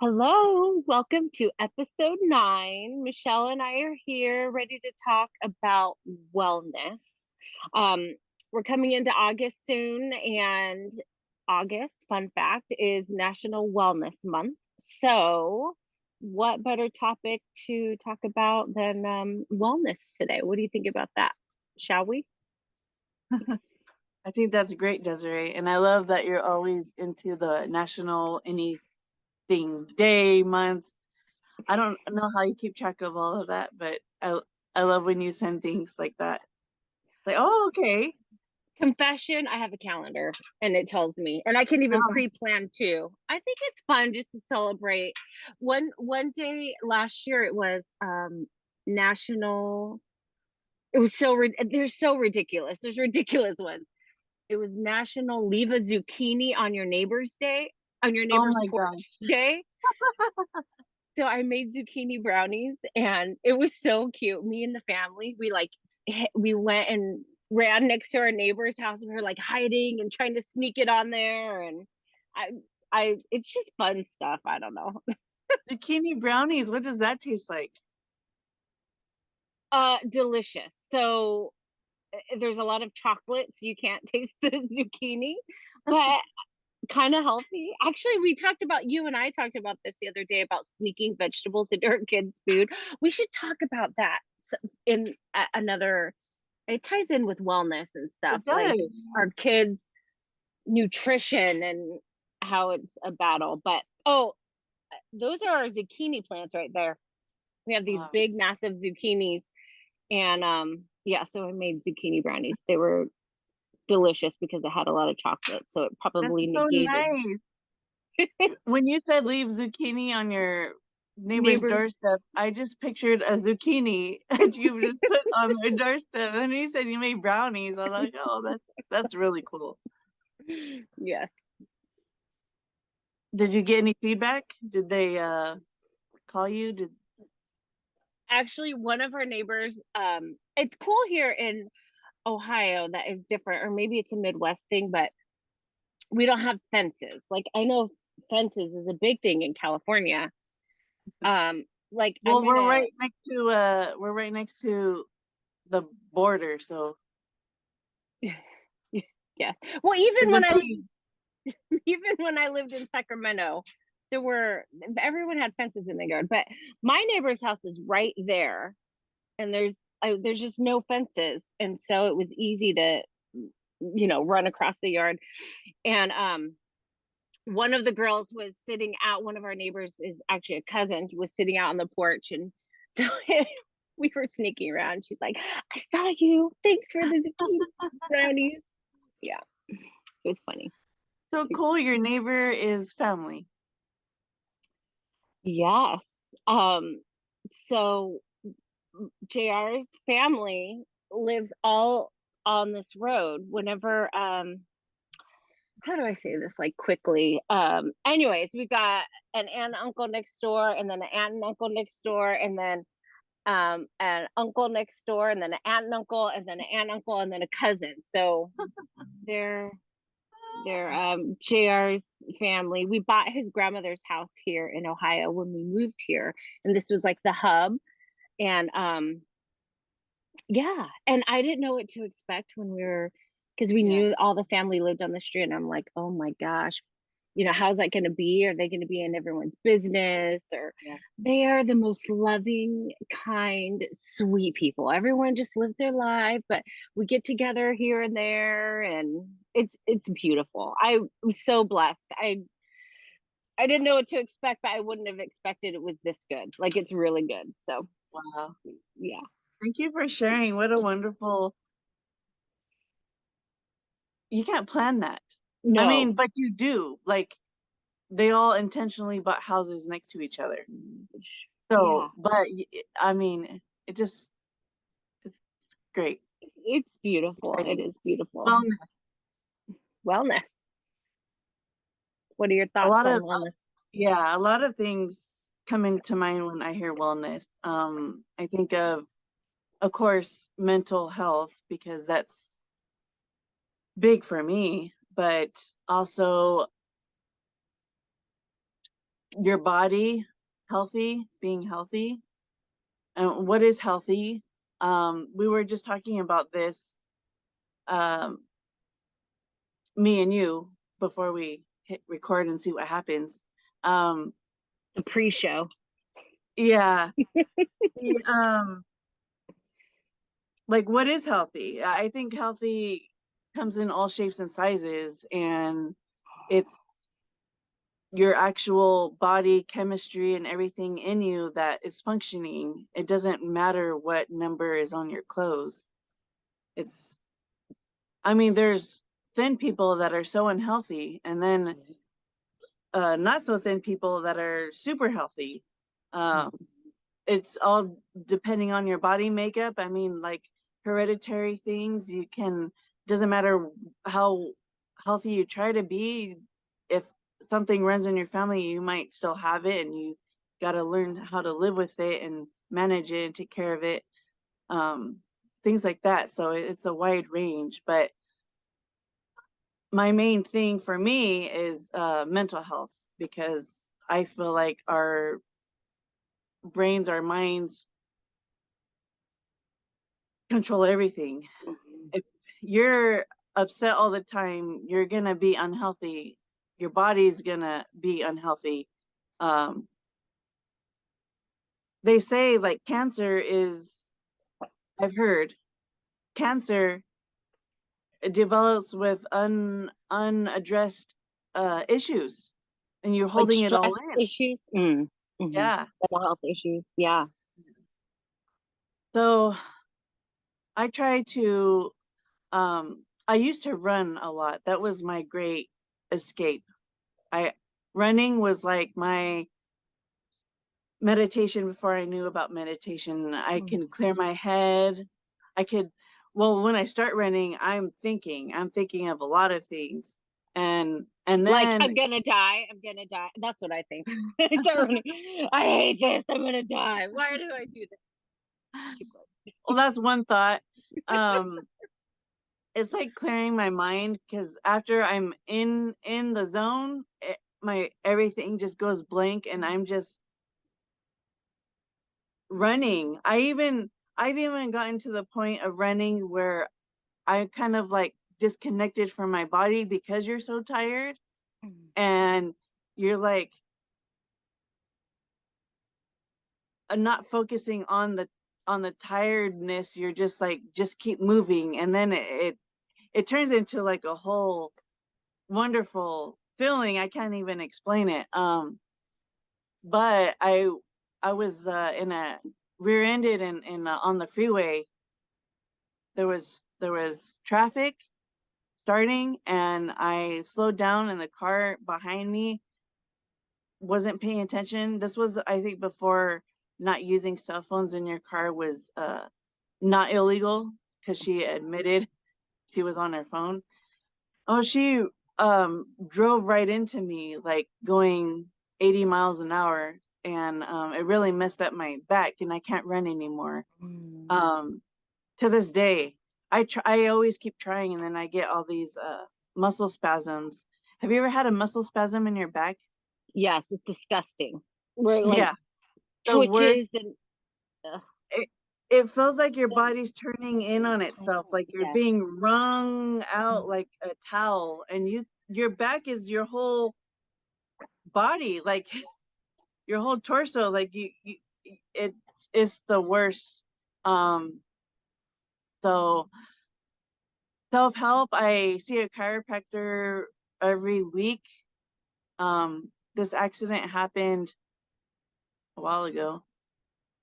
Hello, welcome to episode 9. Michelle and I are here ready to talk about wellness. Um, we're coming into August soon, and August, fun fact, is National Wellness Month. So, what better topic to talk about than wellness today? What do you think about that? Shall we? I think that's great, Desiree. And I love that you're always into the national anything day, month. I don't know how you keep track of all of that, but I love when you send things like that. Like, oh, okay. Confession, I have a calendar and it tells me, and I can even Oh, pre-plan too. I think it's fun just to celebrate. One day last year it was national, it was they're so ridiculous. There's ridiculous ones. It was National Leave a Zucchini on Your Neighbor's Day, on your oh neighbor's my porch gosh. day. So I made zucchini brownies and it was so cute. Me and the family, we went and ran next to our neighbor's house. We were like hiding and trying to sneak it on there. And I it's just fun stuff. I don't know. Zucchini brownies, what does that taste like? Delicious. So there's a lot of chocolate, so you can't taste the zucchini, but kind of healthy. Actually, you and I talked about this the other day about sneaking vegetables into our kids' food. We should talk about that in another, it ties in with wellness and stuff, It like does. our kids' nutrition and how it's a battle. But oh, those are our zucchini plants right there. We have these Wow. big, massive zucchinis, and yeah, so I made zucchini brownies. They were delicious because it had a lot of chocolate, so it That's probably so negated nice. When you said leave zucchini on your neighbor's neighbors. doorstep, I just pictured a zucchini that you just put on their doorstep. And you said you made brownies. I was like, oh, that's really cool. Yes. Did you get any feedback? Did they call you? Did Actually, one of our neighbors, it's cool here in Ohio that is different, or maybe it's a Midwest thing, but we don't have fences. Like I know fences is a big thing in California. Like I'm well, gonna we're right next to the border, so yes. Well, it's a thing. even when I lived in Sacramento, there were everyone had fences in their yard, but my neighbor's house is right there, and there's just no fences, and so it was easy to run across the yard. And one of the girls was sitting out, one of our neighbors is actually a cousin, was sitting out on the porch, and so we were sneaking around. She's like, I saw you, thanks for the zucchini brownies. Yeah, it was funny. So cool. Your neighbor is family. Yes. um so JR's family lives all on this road. Whenever how do I say this like quickly? Anyways, we got an aunt and uncle next door, and then an aunt and uncle next door, and then an uncle next door, and then an aunt and uncle, and then an aunt and uncle, and then a cousin. So they're JR's family. We bought his grandmother's house here in Ohio when we moved here, and this was like the hub. And yeah, and I didn't know what to expect when we were, because we Yeah. knew all the family lived on the street, and I'm like, oh my gosh, how's that going to be? Are they going to be in everyone's business? Or Yeah. they are the most loving, kind, sweet people. Everyone just lives their life, but we get together here and there, and it's beautiful. I'm so blessed. I didn't know what to expect, but I wouldn't have expected it was this good. Like it's really good. So Wow. yeah. Thank you for sharing. What a wonderful, you can't plan that. I No. mean, but you do. Like they all intentionally bought houses next to each other. Yeah. So, but I mean, it's great. It's beautiful. It Exciting. is beautiful. Well, Wellness. What are your a thoughts lot on of wellness? yeah, a lot of things come into mind when I hear wellness. I think of course, mental health because that's big for me, but also your body healthy, being healthy. And what is healthy? We were just talking about this, um, me and you, before we hit record and see what happens. Um, The pre-show. yeah, like what is healthy? I think healthy comes in all shapes and sizes, and it's your actual body chemistry and everything in you that is functioning. It doesn't matter what number is on your clothes. It's, I mean, there's thin people that are so unhealthy, and then not so thin people that are super healthy. Um, it's all depending on your body makeup. I mean, like hereditary things, you can, doesn't matter how healthy you try to be, if something runs in your family, you might still have it, and you got to learn how to live with it and manage it and take care of it. Um, things like that. So it's a wide range, but my main thing for me is mental health, because I feel like our brains, our minds control everything. If you're upset all the time, you're gonna be unhealthy. Your body's gonna be unhealthy. Um, they say like cancer is, I've heard, cancer develops with unaddressed issues, and you're Like holding it all stress in. issues. Yeah. Mental health issues. Yeah. So I try to, I used to run a lot. That was my great escape. I Running was like my meditation before I knew about meditation. I can clear my head. I could, well, when I start running, I'm thinking of a lot of things. And Like, then I'm gonna die. I'm gonna die. That's what I think. I start running. I hate this. I'm gonna die. Why do I do this? Keep well, that's one thought. Um, it's like clearing my mind, because after I'm in the zone, my everything just goes blank, and I'm just running. I've even gotten to the point of running where I kind of like disconnected from my body, because you're so tired, going. and you're like not focusing on the tiredness. You're just like, just keep moving, and then it turns into like a whole wonderful feeling. I can't even explain it. But I was in a rear-ended in on the freeway. There was traffic starting, and I slowed down, and the car behind me wasn't paying attention. This was, I think, before not using cell phones in your car was not illegal, because she admitted she was on her phone. Oh, she drove right into me, like going 80 miles an hour, and it really messed up my back, and I can't run anymore. Um, to this day, I always keep trying, and then I get all these muscle spasms. Have you ever had a muscle spasm in your back? Yes, it's disgusting. Where it, like, Yeah, the worst. twitches and ugh, It, it feels like your then body's turning in on itself, like you're yes. being wrung out like a towel, and your back is your whole body, like your whole torso, like it is the worst. Um, so self-help, I see a chiropractor every week. This accident happened a while ago,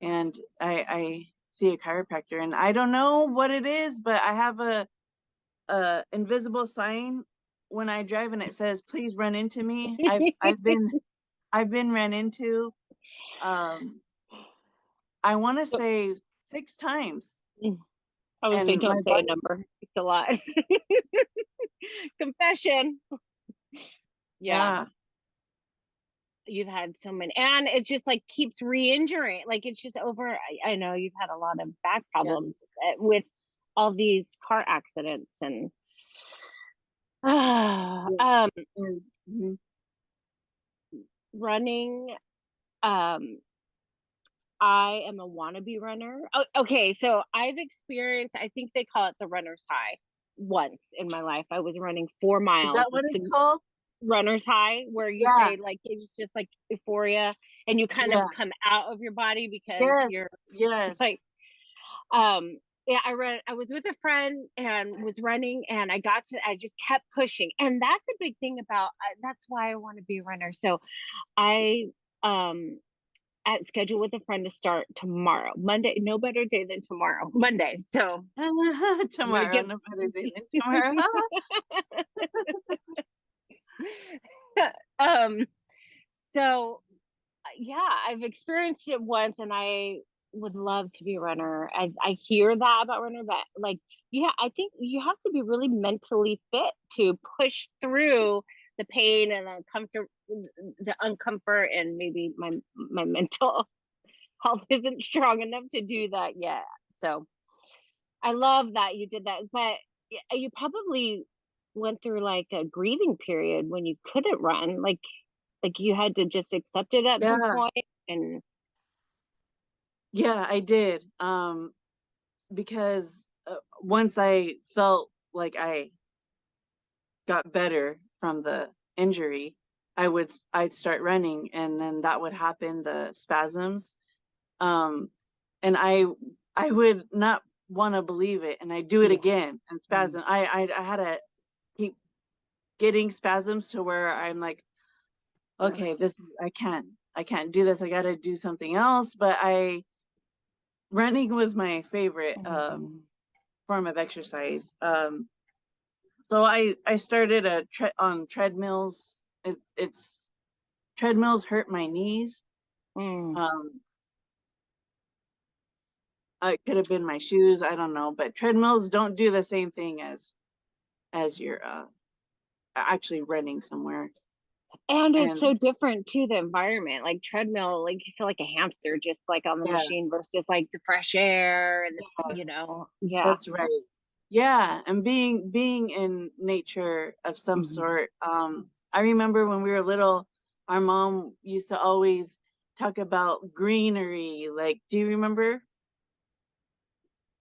and I see a chiropractor, and I don't know what it is, but I have a invisible sign when I drive, and it says, "Please run into me." I've been ran into. Um, I want to say 6 times, I would say and my don't say a body, number. It's a lot. Confession. Yeah. yeah, You've had so many, and it just like keeps re-injuring. Like it's just over. I know you've had a lot of back yeah. problems with all these car accidents, and Ah, Yeah. And mhm. running, um, I am a wannabe runner. Oh, okay, so I've experienced, I think they call it the runner's high once in my life. I was running 4 Is that miles. what It's it's a called? runner's high where you Yeah, say like it's just like euphoria and you kind of yeah. come out of your body because Yes, you're yes. like yeah, I was with a friend and was running and I just kept pushing. And that's a big thing about that's why I want to be a runner. So I um at schedule with a friend to start tomorrow. Monday, no better day than tomorrow. Monday. So I'm gonna Tomorrow, get no better day than tomorrow. um so yeah, I've experienced it once and I would love to be a runner. I hear that about runner, but like, yeah, I think you have to be really mentally fit to push through the pain and the uncomfort, and maybe my mental health isn't strong enough to do that yet. So I love that you did that, but you probably went through like a grieving period when you couldn't run, like you had to just accept it at some Yeah, point and yeah, I did. Because once I felt like I got better from the injury, I'd start running, and then that would happen, the spasms. Um, and I would not want to believe it, and I do it yeah. again and Mm, spasm. I had to keep getting spasms to where I'm like, yeah. okay, this I can't do this. I got to do something else. But I running was my favorite Mhm. form of exercise. So I started on treadmills. It's treadmills hurt my knees. Mm. Um, it could have been my shoes. I don't know, but treadmills don't do the same thing as you're actually running somewhere. And it's And so different too, the environment, like treadmill, like you feel like a hamster just like on the yeah, machine versus like the fresh air and yeah, yeah. that's right. Yeah, and being in nature of some Mhm. sort. I remember when we were little, our mom used to always talk about greenery. Like, do you remember?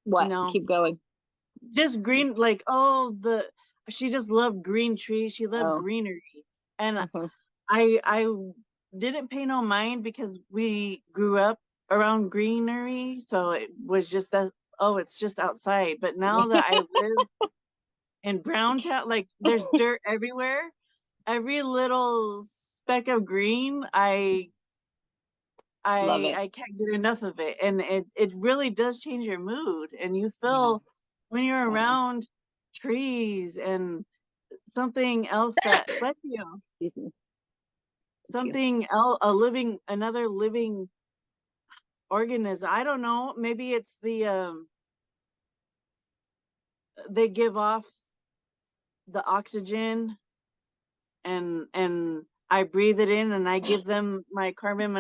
What? No, Keep going. just green. Like, oh, the she just loved green trees. She loved Oh. greenery, and Mhm. I didn't pay no mind because we grew up around greenery, so it was just that. Oh, it's just outside. But now that I live in Brown Town, like there's dirt everywhere. Every little speck of green, Love it. I can't get enough of it, and it really does change your mood, and you Yeah. feel when you're Oh, around trees and something else that bless you, excuse me. Thank you. something else, another living organism. I don't know. Maybe it's they give off the oxygen, and I breathe it in, and I give them my carbon,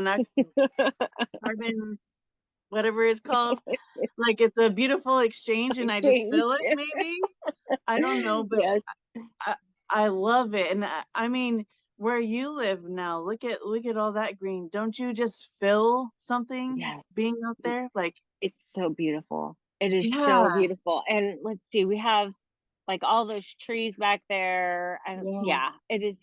whatever it's called. Like it's a beautiful exchange, and I just Exchange. feel it. Maybe I don't know, but Yes. I, I love it, and I mean, where you live now, look at all that green. Don't you just feel something Yes. being out there? Like, It's so beautiful. It is so yeah, beautiful. And let's see, we have like all those trees back there. And yeah, yeah, it is.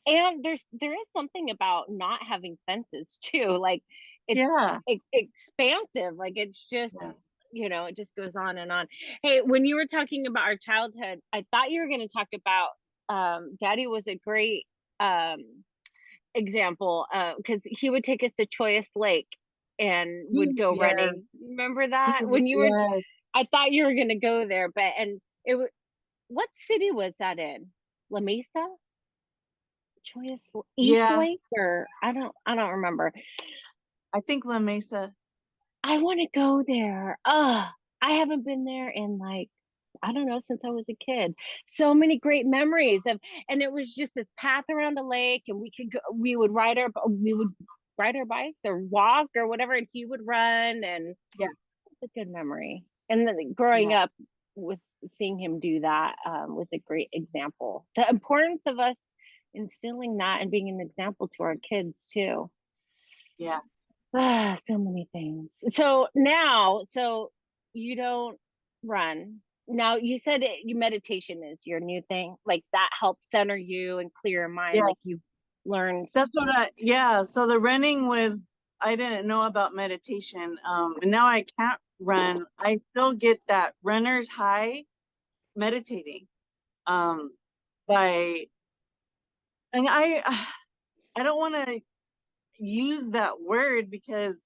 And there is something about not having fences too. Like it's yeah, expansive. Like it's just, yeah. it just goes on and on. Hey, when you were talking about our childhood, I thought you were going to talk about Daddy was a great example, because he would take us to Choice Lake and would go Yes, running. Remember that? When you were yes. I thought you were gonna go there, but and it was what city was that in? La Mesa? East Yeah, Lake? Or I don't remember. I think La Mesa. I wanna go there. I haven't been there in like I don't know, since I was a kid. So many great memories of, and it was just this path around a lake, and we would ride our bikes or walk or whatever, and he would run, and Yeah, it's a good memory. And then growing yeah, up with seeing him do that was a great example. The importance of us instilling that and being an example to our kids too. Yeah. Ah, so many things. So now, so you don't run. Now you said meditation is your new thing. Like that helps center you and clear your mind. Yeah. Like you've learned. That's what yeah. So the running was, I didn't know about meditation. And now I can't run. I still get that runner's high meditating. Um, by, and I don't want to use that word because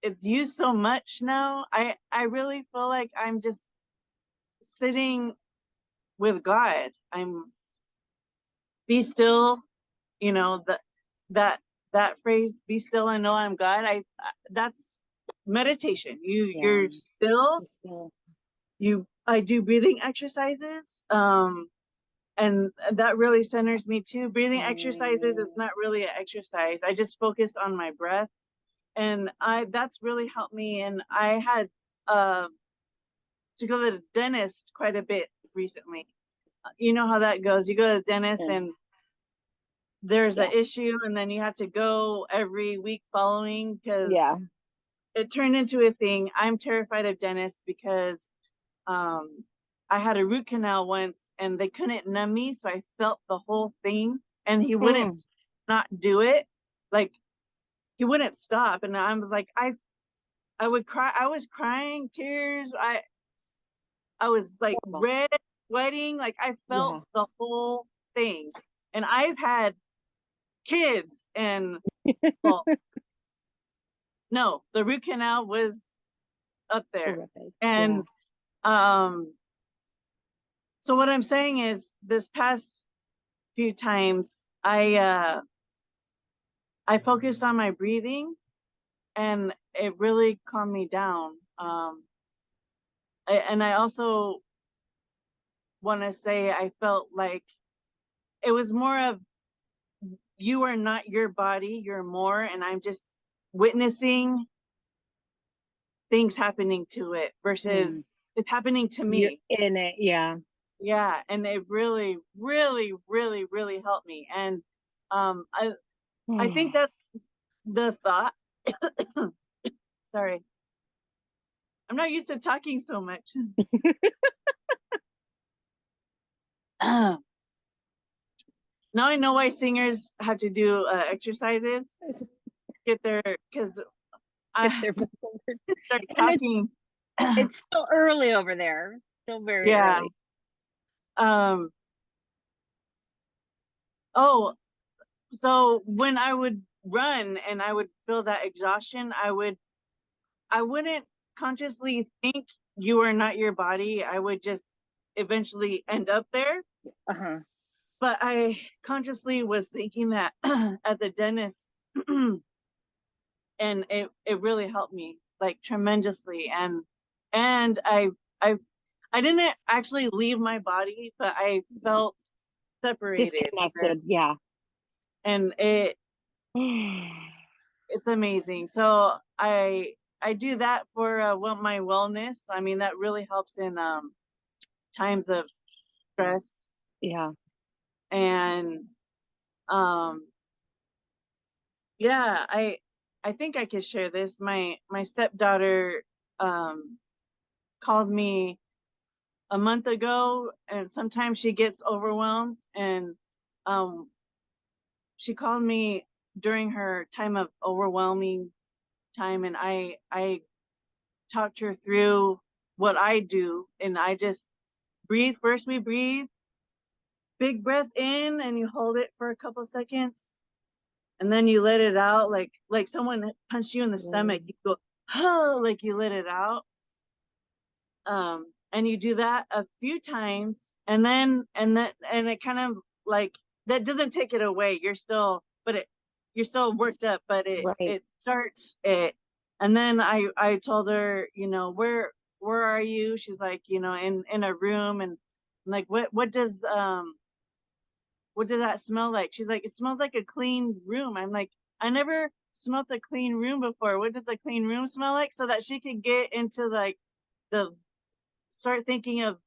it's used so much now. I really feel like I'm just sitting with God. I'm be still, you know, that that phrase, be still and know I'm God. That's meditation. Yeah, You're still, just still. I do breathing exercises. And that really centers me too. Breathing exercises is Mm, not really an exercise. I just focus on my breath, and I that's really helped me. And I had uh, to go to the dentist quite a bit recently. You know how that goes. You go to the dentist yeah, and there's an yeah, issue, and then you have to go every week following because yeah. it turned into a thing. I'm terrified of dentists because um, I had a root canal once and they couldn't numb me, so I felt the whole thing, and he wouldn't Mm, not do it. Like he wouldn't stop, and I was like, I would cry. I was crying tears. I was like horrible. red, sweating. Like I felt Yeah. the whole thing, and I've had kids, and well, no, the root canal was up there, Horrific. Yeah. and um, so what I'm saying is, this past few times, I focused on my breathing, and it really calmed me down. And I also want to say I felt like it was more of, you are not your body, you're more, and I'm just witnessing things happening to it versus Mm. it's happening to You're me. in it. Yeah. Yeah, and it really, really, really, really helped me. And I think Mm. that's the thought. Sorry, I'm not used to talking so much. Now I know why singers have to do exercises, get their, because Get I their vocal cords. start And talking. it's still early over there. Still very Yeah. early. Um. Oh, so when I would run and I would feel that exhaustion, I wouldn't consciously think you are not your body. I would just eventually end up there. Uh-huh. But I consciously was thinking that at the dentist, and it really helped me like tremendously. And I I didn't actually leave my body, but I felt separated, Disconnected. Yeah. and it's amazing. So I do that for well, my wellness. I mean, that really helps in times of stress. Yeah. And um yeah, I think I could share this. My stepdaughter um called me a month ago, and sometimes she gets overwhelmed, and um she called me during her time of overwhelming time, and I talked her through what I do, and I just breathe. First we breathe, big breath in, and you hold it for a couple seconds, and then you let it out, like someone punched you in the stomach. Mm, You go, oh, like you let it out. And you do that a few times, and it kind of like, that doesn't take it away. You're still, but it you're still worked up, but right. it starts it. And then I told her, where are you? She's like, in a room. And I'm like, what does that smell like? She's like, it smells like a clean room. I'm like, I never smelled a clean room before. What does a clean room smell like? So that she could get into like the start thinking of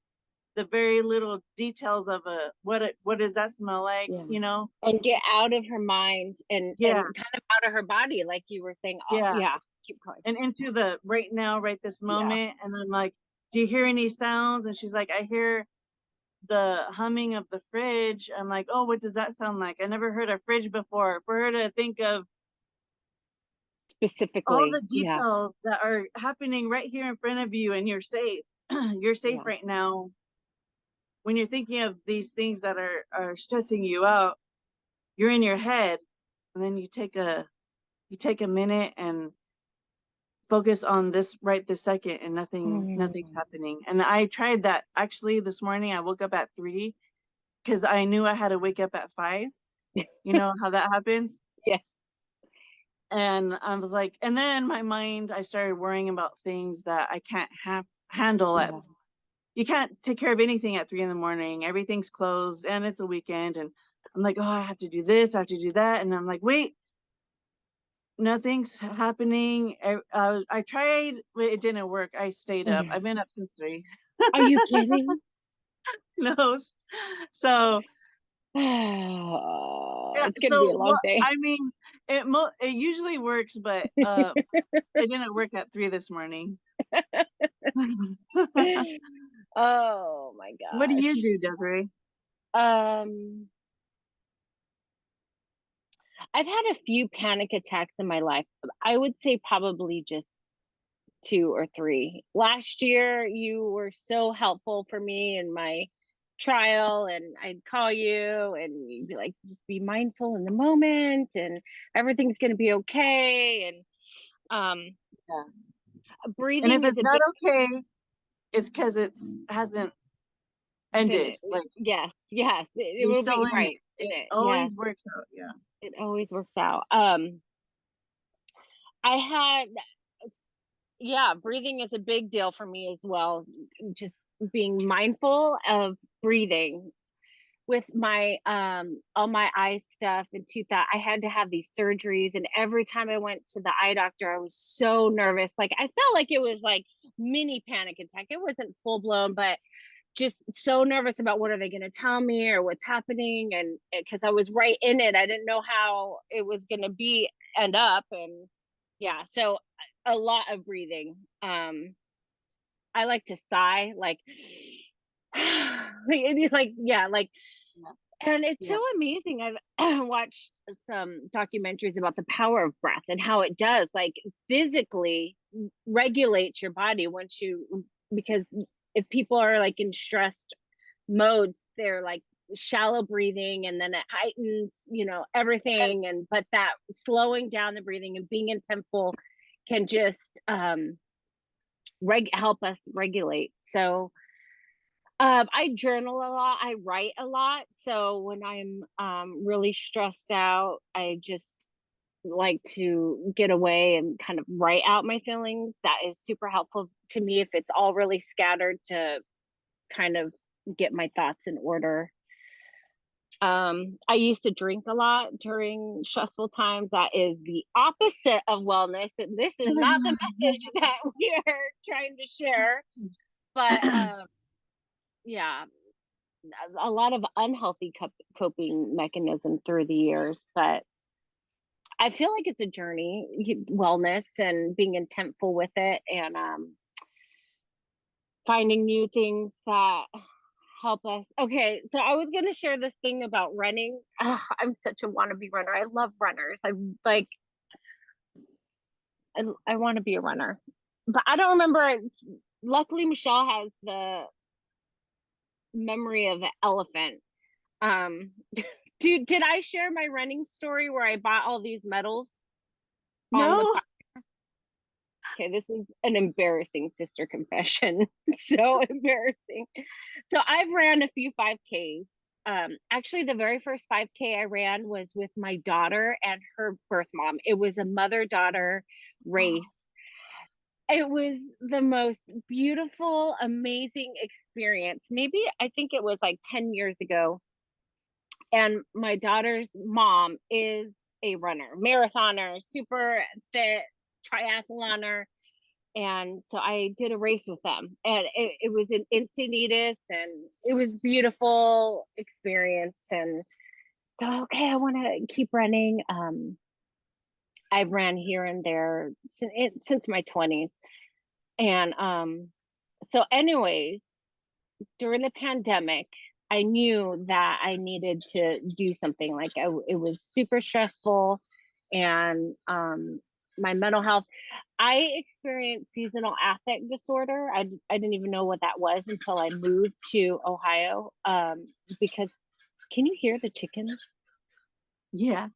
the very little details of a what does that smell like, Yeah. you know? And get out of her mind Yeah, and kind of out of her body, like you were saying. Oh, yeah, yeah, keep going. and into the right now, right this Yeah. moment, and I'm like, "Do you hear any sounds?" And she's like, "I hear the humming of the fridge." I'm like, "Oh, what does that sound like? I never heard a fridge before." For her to think of all the Specifically. Yeah. details that are happening right here in front of you, and you're safe. You're safe Yeah. right now. When you're thinking of these things that are stressing you out, you're in your head, and then you take a minute and focus on this right this second, and nothing's Mm. happening. And I tried that actually this morning. I woke up at 3 because I knew I had to wake up at 5. You know how that happens? Yeah. And I was like, and then my mind, I started worrying about things that I can't handle at. Yeah. You can't take care of anything at 3 in the morning. Everything's closed and it's a weekend. And I'm like, oh, I have to do this, I have to do that. And I'm like, wait, nothing's happening. I tried, but it didn't work. I stayed up. Mhm. I've been up since 3. Are you kidding? No. So yeah, It's gonna be so a long what day. I mean, it usually works, but it didn't work at 3 this morning. Oh my What do you gosh. do, Desiree? Um, I've had a few panic attacks in my life. I would say probably just 2 or 3. Last year, you were so helpful for me in my trial, and I'd call you and you'd be like, just be mindful in the moment and everything's gonna be okay. And Yeah. And if breathing is it's a not big okay, it's because it's hasn't finish. ended. Like Yes, yes, it you're will still be in it. right in It it. always Yes, works out. Yeah. it always works out. I had yeah, breathing is a big deal for me as well. Just being mindful of breathing with my all my eye stuff and tooth that I had to have these surgeries, and every time I went to the eye doctor I was so nervous. Like I felt like it was like mini panic attack. It wasn't full blown, but just so nervous about what are they going to tell me or what's happening. And because I was right in it, I didn't know how it was going to be end up. And yeah, so a lot of breathing. I like to sigh, like yeah, like, Yeah. and it's Yeah. so amazing. I've watched some documentaries about the power of breath and how it does like physically regulate your body once you, because if people are like in stressed modes, they're like shallow breathing and then it heightens, And everything. And but that slowing down the breathing and being intentful can just help us regulate. So I journal a lot. I write a lot. So when I'm really stressed out, I just like to get away and kind of write out my feelings. That is super helpful to me if it's all really scattered, to kind of get my thoughts in order. I used to drink a lot during stressful times. That is the opposite of wellness. And this is not the message that we are trying to share. But yeah, a lot of unhealthy coping mechanism through the years. But I feel like it's a journey, wellness and being intentful with it, and finding new things that help us. Okay, so I was gonna share this thing about running. Ugh, I'm such a wannabe runner. I love runners. I'm like, I want to be a runner, but I don't remember. Luckily, Michelle has the memory of an elephant. Um, did I share my running story where I bought all these medals on the no. Okay, this is an embarrassing sister confession. So embarrassing. So I've ran a few 5Ks. Actually, the very first 5K I ran was with my daughter and her birth mom. It was a mother daughter race. It was the most beautiful, amazing experience. Maybe I think it was like 10 years ago. And my daughter's mom is a runner, marathoner, super fit, triathloner. and so I did a race with them, and it was in Encinitas, and it was beautiful experience. And so, okay, I want to keep running. I've ran here and there since my 20s, and so, anyways, during the pandemic, I knew that I needed to do something. Like it was super stressful, and my mental health. I experienced seasonal affect disorder. I didn't even know what that was until I moved to Ohio. Because can you hear the chickens? Yeah,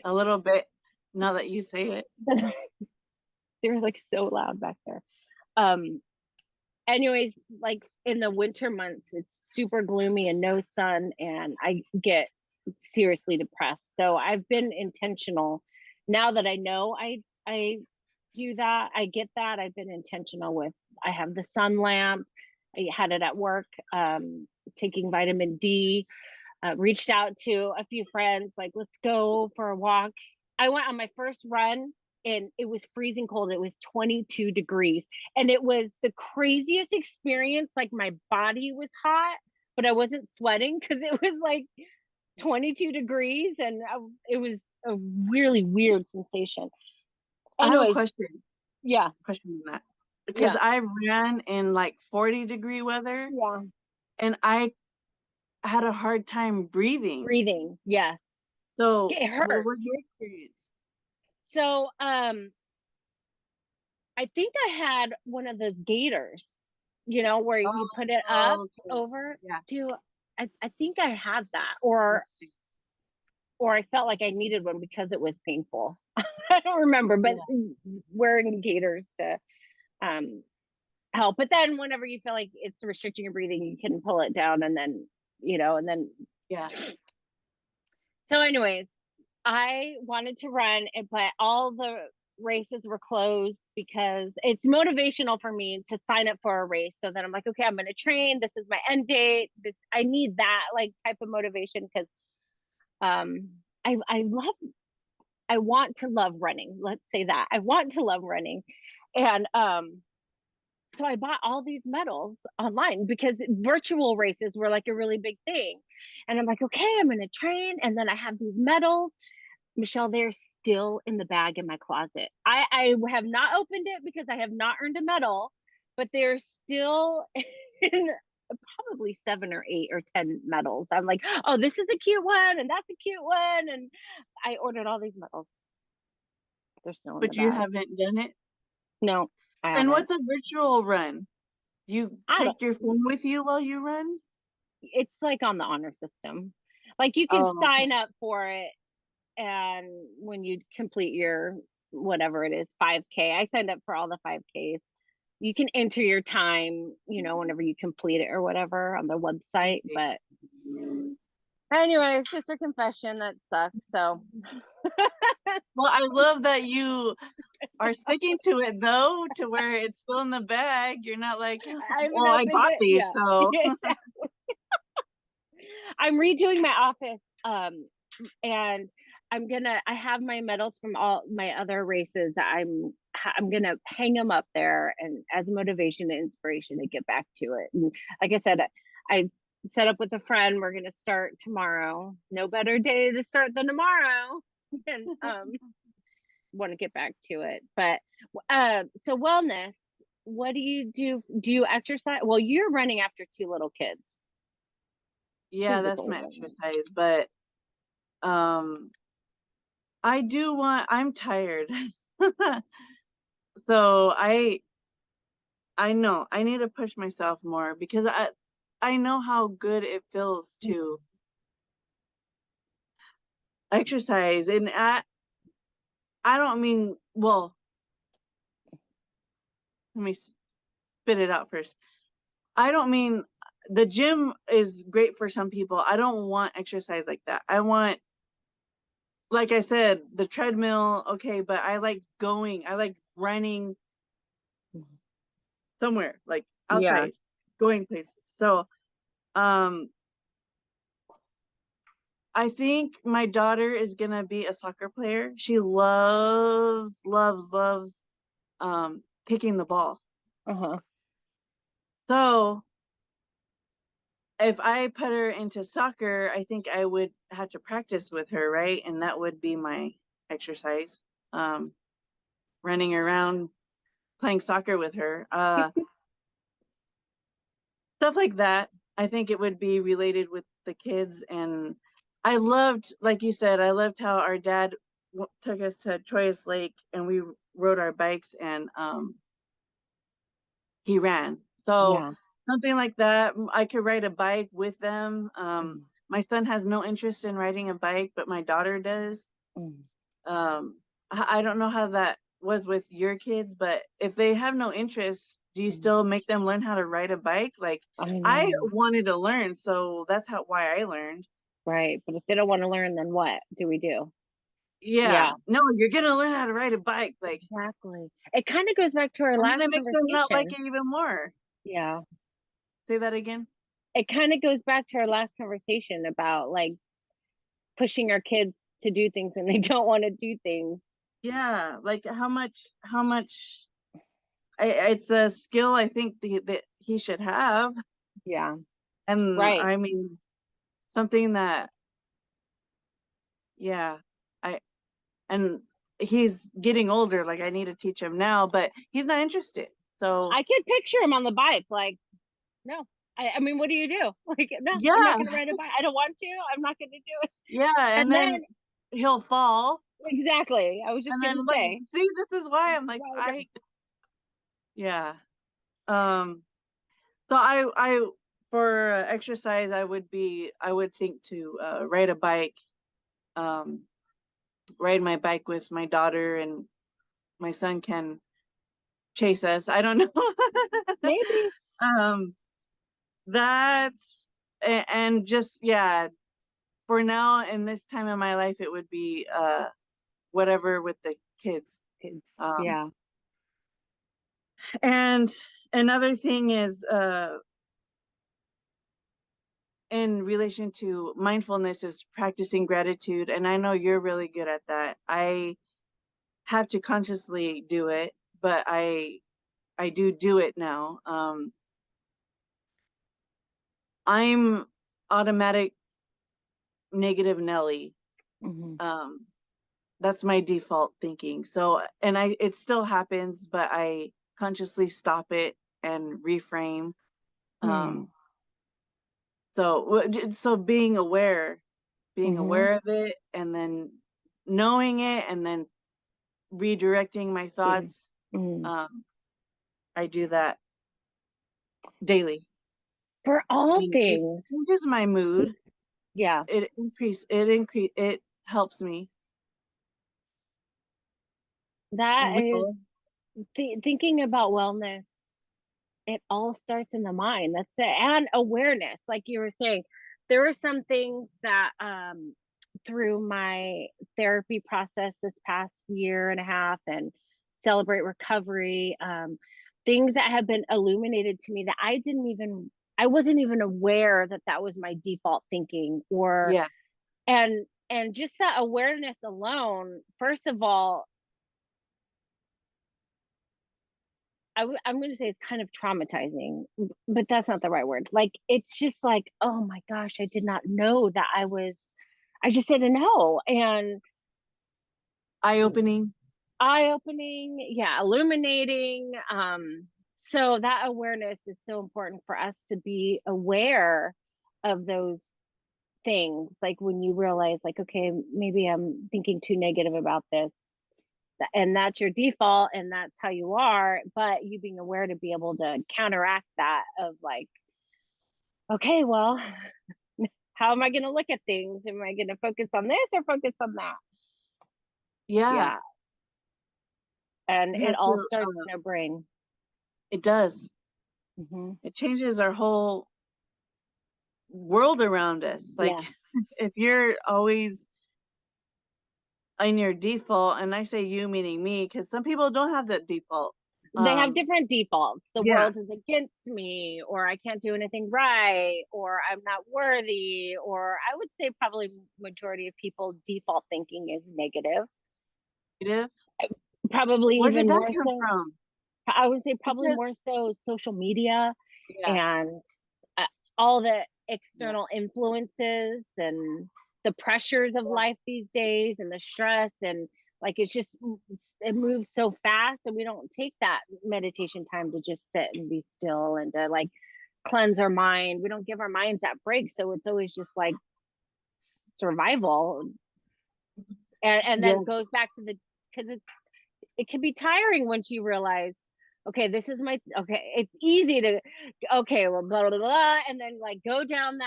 a little bit, now that you say it. They're like so loud back there. Um, anyways, like in the winter months, it's super gloomy and no sun, and I get seriously depressed. So I've been intentional. Now that I know I do that, I get that. I've been intentional with. I have the sun lamp. I had it at work. Taking vitamin D. Reached out to a few friends, like, let's go for a walk. I went on my first run, and it was freezing cold. It was 22 degrees. And it was the craziest experience. Like, my body was hot, but I wasn't sweating because it was like 22 degrees. And it was a really weird sensation. I have a Anyways, yeah, question on that, because yeah, I ran in like 40-degree weather yeah. and I had a hard time breathing. Breathing. Yes. So, It what hurt. was your experience? So, I think I had one of those gaiters, where you put it up Oh, okay. over. Yeah. Do I think I had that, Okay. or I felt like I needed one because it was painful. I don't remember, but Yeah. wearing gaiters to um help. But then whenever you feel like it's restricting your breathing, you can pull it down, and then and then Yeah. so anyways, I wanted to run, but all the races were closed because it's motivational for me to sign up for a race. So then I'm like, okay, I'm going to train. This is my end date. I need that like type of motivation because I love I want to love running. Let's say that I want to love running, and so I bought all these medals online because virtual races were like a really big thing. And I'm like, okay, I'm going to train. And then I have these medals. Michelle, they're still in the bag in my closet. I have not opened it because I have not earned a medal, but they're still in probably 7 or 8 or 10 medals. I'm like, oh, this is a cute one, and that's a cute one. And I ordered all these medals. They're still in the But you bag. haven't done it? No, I And haven't. what's a virtual run? You I don't, take your phone with you while you run? it's like on the honor system. Like you can Oh, sign okay. up for it, and when you complete your whatever it is, 5K, I signed up for all the 5Ks. You can enter your time, whenever you complete it or whatever on the website. Okay. But anyway, sister confession, that sucks. So Well, I love that you are sticking to it though, to where it's still in the bag. You're not like, I haven't well, I opened bought it. these, Yeah. so I'm redoing my office. And I have my medals from all my other races. I'm gonna hang them up there and as motivation and inspiration to get back to it. And like I said, I set up with a friend. We're gonna start tomorrow. No better day to start than tomorrow. And want to get back to it. But so wellness. What do you do? Do you exercise? Well, you're running after 2 little kids. yeah, that's Physical my running. exercise. But um, I'm tired. So I know I need to push myself more because I know how good it feels to exercise. And I don't mean, well, let me spit it out first. I don't mean the gym is great for some people. I don't want exercise like that. I want, like I said, the treadmill, okay, but I like running somewhere, like Yeah. outside, going places. So, um, I think my daughter is gonna be a soccer player. She loves, loves, loves kicking the ball. Uh-huh. So if I put her into soccer, I think I would have to practice with her, right? And that would be my exercise. Um, Running around playing soccer with her. Stuff like that. I think it would be related with the kids. And I loved, like you said, I loved how our dad took us to Troyes Lake and we rode our bikes and he ran. So Yeah. something like that. I could ride a bike with them. Mm, My son has no interest in riding a bike, but my daughter does. mm, I don't know how that was with your kids, but if they have no interest, do you mm. still make them learn how to ride a bike? Like I I know. wanted to learn, so that's how why I learned. Right. But if they don't want to learn, then what do we do? Yeah, Yeah. No, you're gonna learn how to ride a bike. Like, exactly. It kind of goes back to our and then last it makes them not like conversation. it even more. Yeah. Say that again. It kind of goes back to our last conversation about like pushing our kids to do things when they don't want to do things. Yeah. Like how much it's a skill I think that he should have. Yeah. And Right. I mean something that yeah. I and he's getting older, like I need to teach him now, but he's not interested. So I could picture him on the bike, like, no. I mean, what do you do? Like, no, I'm not yeah, gonna ride a bike. I don't want to. I'm not gonna do it. yeah, and And then then he'll fall, exactly. I was just and gonna then like, say, see, this is why just I'm like, ride I yeah. Um, so I for exercise, I would think to ride a bike, um, ride my bike with my daughter, and my son can chase us. I don't know. maybe. um, that's and just yeah, for now in this time of my life, it would be whatever with the kids. Kids. Um, Yeah. and another thing is in relation to mindfulness is practicing gratitude, and I know you're really good at that. I have to consciously do it, but I do it now. I'm automatic negative Nelly. Hmm. Um, that's my default thinking. So, and it still happens, but I consciously stop it and reframe. Hmm. Um, so being Hmm. aware of it, and then knowing it, and then redirecting my Mm. thoughts. Mm. Um, I do that daily, For all and it things. changes my mood. Yeah. It helps me. That is Will. thinking about wellness. It all starts in the mind. That's it. And awareness. Like you were saying, there are some things that through my therapy process this past year and a half and celebrate recovery, things that have been illuminated to me that I wasn't even aware that that was my default thinking or Yeah. and just that awareness alone, first of all, I'm going to say it's kind of traumatizing, but that's not the right word. Like, it's just like, oh my gosh, I did not know that I just didn't know. And Eye opening. eye opening, yeah, illuminating. So that awareness is so important for us to be aware of those things. Like when you realize, like, okay, maybe I'm thinking too negative about this, and that's your default and that's how you are, but you being aware to be able to counteract that of like, okay, well, how am I going to look at things? Am I going to focus on this or focus on that? Yeah. Yeah. And We it have all to. starts in our brain. It does. Hmm. It changes our whole world around us. Like, Yeah. if you're always in your default, and I say you meaning me, because some people don't have that default. They have Um, different defaults. The yeah, world is against me, or I can't do anything right, or I'm not worthy, or I would say probably majority of people default thinking is negative. negative. Probably Where did even that more come so. from? I would say probably Because more so social media yeah, and uh, all the yeah, external influences and the pressures of yeah, life these days and the stress and like it's just it moves so fast and we don't take that meditation time to just sit and be still and to like cleanse our mind. We don't give our minds that break, so it's always just like survival. And then yeah, it goes back to the because it can be tiring once you realize, okay, this is my okay. It's easy to okay, well, blah blah blah, and then like go down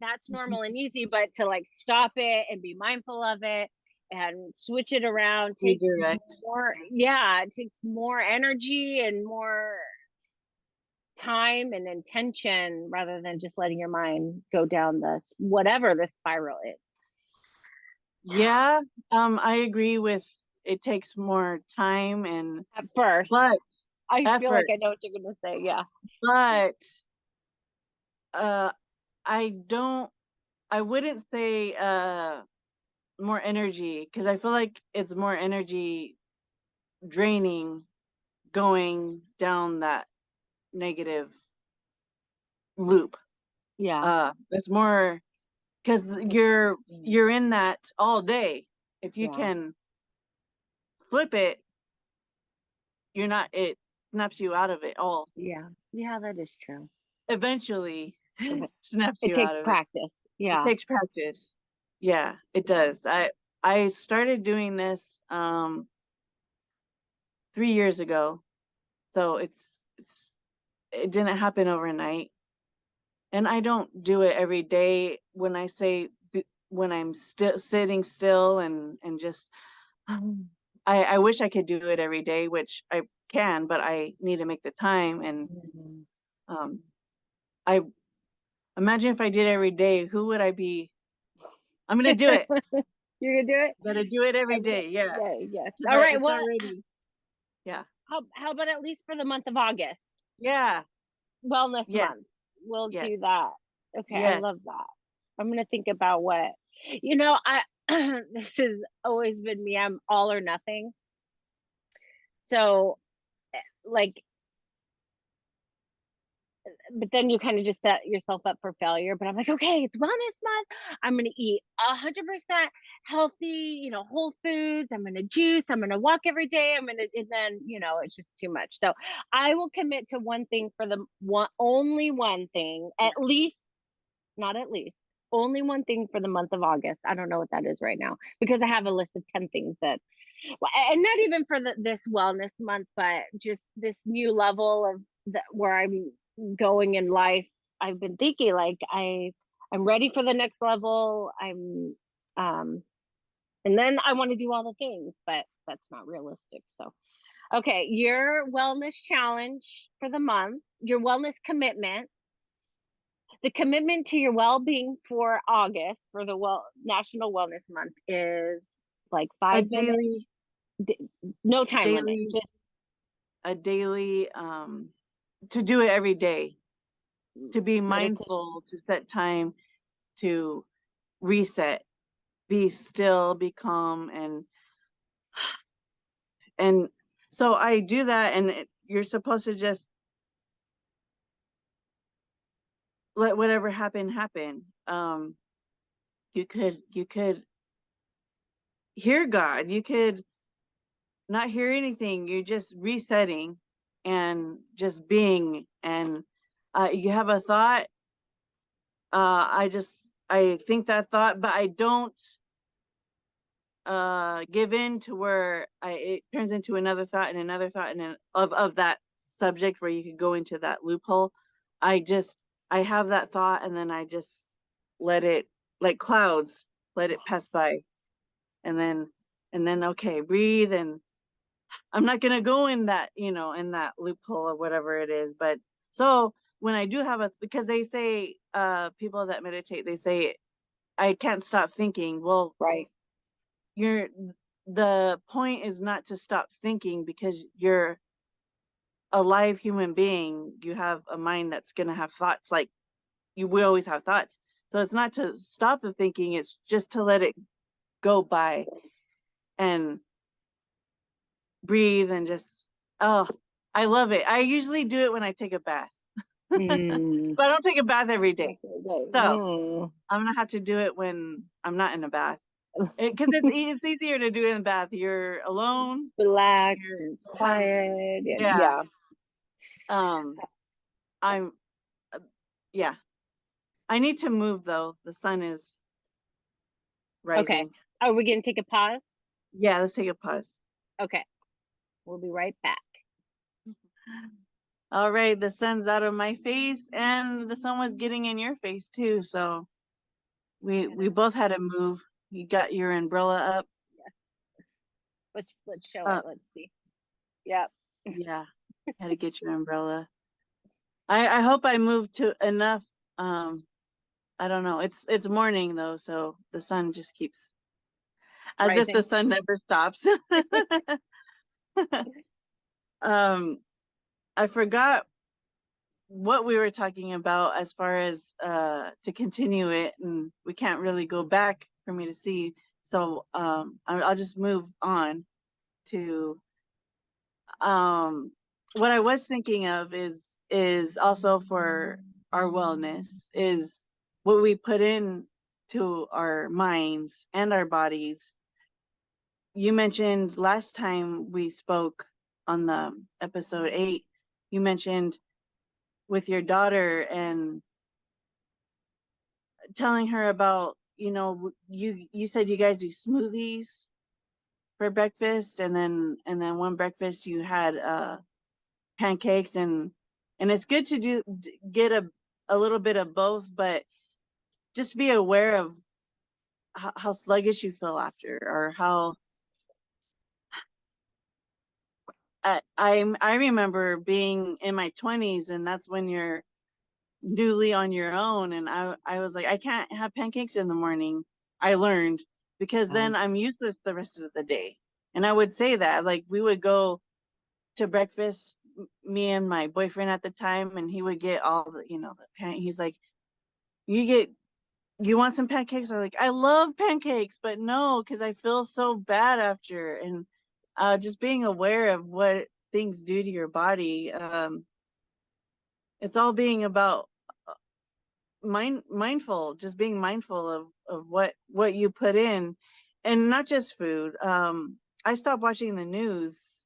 that's normal and easy, but to like stop it and be mindful of it and switch it around takes redirect. more. Yeah, it takes more energy and more time and intention rather than just letting your mind go down this whatever the spiral is Yeah, I agree with it takes more time and at first. but I feel like effort, I know what you're gonna say. Yeah. but uh I don't I wouldn't say more energy because I feel like it's more energy draining going down that negative loop. Yeah. It's more because you're in that all day. If you Yeah. can flip it, you're not it snaps you out of it all. Yeah. Yeah, that is true. Eventually But snaps it you takes out of it. practice. It Yeah. takes practice. Yeah, it Yeah. does. I started doing this 3 years ago. So it's it didn't happen overnight. And I don't do it every day when I say when I'm still sitting still and just I wish I could do it every day, which I can, but I need to make the time and Mhm. um I imagine if I did every day, who would I be? I'm gonna do it. You're gonna do it? Gotta do it every Okay. day. Yeah. Yay, yes. 'Cause All right. it's Well, already yeah. how about at least for the month of August? Yeah. Wellness Yes. month. We'll Yes. do that. Okay, I Yes. love that. I'm gonna think about what I this has always been me. I'm all or nothing. So like but then you kind of just set yourself up for failure. But I'm like, okay, it's wellness month. I'm gonna eat 100% healthy, whole foods. I'm gonna juice. I'm gonna walk every day. And then it's just too much. So I will commit to one thing for the one, only one thing, Yeah. at least, not at least, only one thing for the month of August. I don't know what that is right now because I have a list of 10 things that well, and not even for this wellness month, but just this new level of where I'm going in life. I've been thinking like I'm ready for the next level. Um and then I want to do all the things, but that's not realistic. So okay, your wellness challenge for the month, your wellness commitment, the commitment to your well-being for August for the National Wellness Month is like A 5 minutes, daily no time limit, daily just a daily to do it every day, to be meditation. mindful, to set time, to reset, be still, be calm and so I do that and you're supposed to just let whatever happen happen. You could hear God. You could not hear anything. You're just resetting and just being and you have a thought. I think that thought, but I don't give in to where it turns into another thought and another thought and of that subject where you could go into that loophole. I just I have that thought and then I just let it like clouds, let it pass by and then okay, breathe and I'm not gonna go in that, in that loophole or whatever it is. But so when I do have a because they say people that meditate, they say I can't stop thinking. Well, Right. you're the point is not to stop thinking because you're a live human being. You have a mind that's gonna have thoughts like we always have thoughts. So it's not to stop the thinking, it's just to let it go by and breathe and just oh. I love it. I usually do it when I take a bath. Mm. But I don't take a bath every day. That's so good. So Mm. I'm gonna have to do it when I'm not in a bath. Because it's easier to do it in a bath. You're alone. Relax You're and have quiet and yeah. yeah. Um, I'm yeah. I need to move though. The sun is Okay. rising. Are we gonna take a pause? Yeah, let's take a pause. Okay. We'll be right back. All right, the sun's out of my face and the sun was getting in your face too. So we Gotta, both had to move. You got your umbrella up. yeah. Let's show it. Uh, Let's see. Yep. yeah, had to get your umbrella. I hope I moved to enough. I don't know. It's morning though, so the sun just keeps as if the Rising. sun never stops. um, I forgot what we were talking about as far as to continue it, and we can't really go back for me to see. So I'll just move on to what I was thinking of is also for our wellness is what we put in to our minds and our bodies. You mentioned last time we spoke on the episode 8, you mentioned with your daughter and telling her about, you said you guys do smoothies for breakfast, and then one breakfast you had pancakes, and it's good to get a little bit of both, but just be aware of how sluggish you feel after, or how I remember being in my 20s, and that's when you're newly on your own, and I was like, I can't have pancakes in the morning. I learned, because Oh, then I'm useless the rest of the day. And I would say that, like, we would go to breakfast, me and my boyfriend at the time, and he would get all he's like, you you want some pancakes? I'm like, I love pancakes, but no, because I feel so bad after. And just being aware of what things do to your body. It's all being about mindful, just being mindful of what you put in, and not just food. I stopped watching the news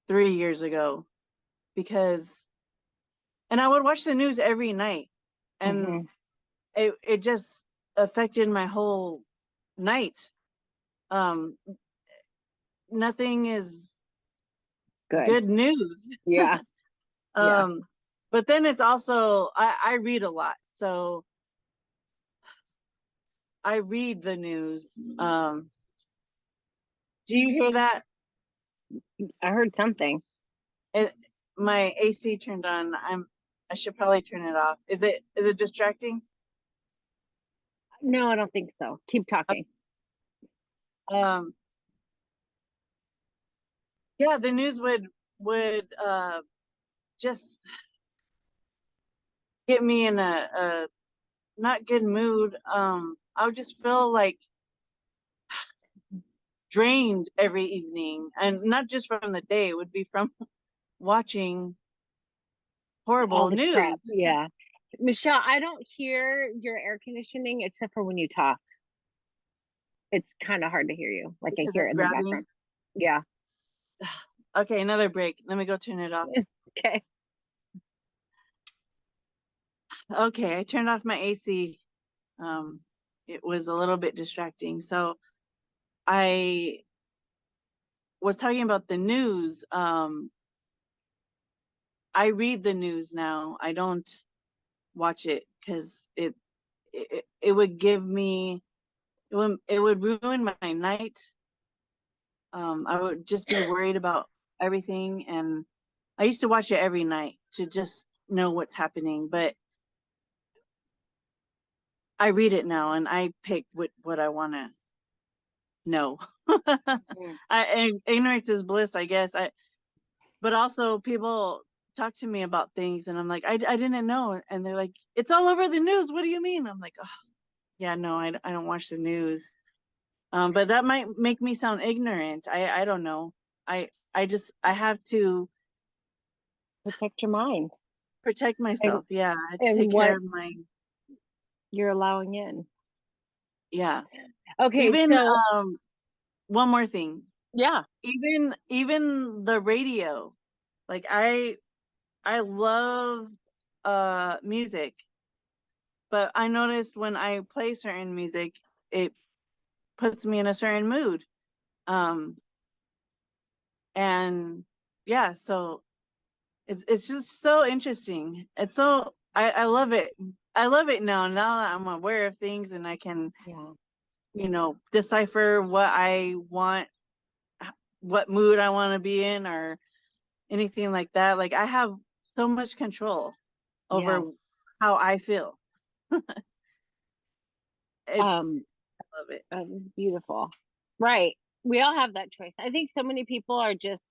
3 years ago, because and I would watch the news every night, and hmm, it just affected my whole night. um Nothing is good. good news. Yeah. Yeah. um but then it's also, I read a lot, so I read the news. Do you hear that? I heard something. it, my AC turned on. I should probably turn it off. Is it distracting? No, I don't think so. Keep talking. Um yeah, the news would just get me in a not good mood. I would just feel like drained every evening, and not just from the day, it would be from watching All horrible the crap. news. Yeah. Michelle, I don't hear your air conditioning except for when you talk. It's kind of hard to hear you. Like I Because hear it's it in the grabbing. background. Yeah. Okay, another break. Let me go turn it off. Okay. Okay, I turned off my AC. Um, it was a little bit distracting. So I was talking about the news. I read the news now. I don't watch it, because it would give me, it would ruin my night. I would just be worried about everything, and I used to watch it every night to just know what's happening, but I read it now, and I pick what I want to know. Mm. And ignorance is bliss, I guess. But also people talk to me about things, and I'm like, I didn't know, and they're like, it's all over the news. What do you mean? I'm like, oh, yeah, no, I don't watch the news. But that might make me sound ignorant. I don't know. I have to. Protect your mind protect and myself. Yeah, I take what care of my you're allowing in. yeah. Okay, Even so one more thing. yeah, Even the radio. Like I love music, but I noticed when I play certain music, it puts me in a certain mood. Um and yeah, so it's just so interesting. It's so I love it. I love it now that I'm aware of things and I can, yeah, decipher what I want, what mood I want to be in or anything like that. Like I have so much control over yes. how I feel. It's Um, I love it. that was beautiful. Right. We all have that choice. I think so many people are just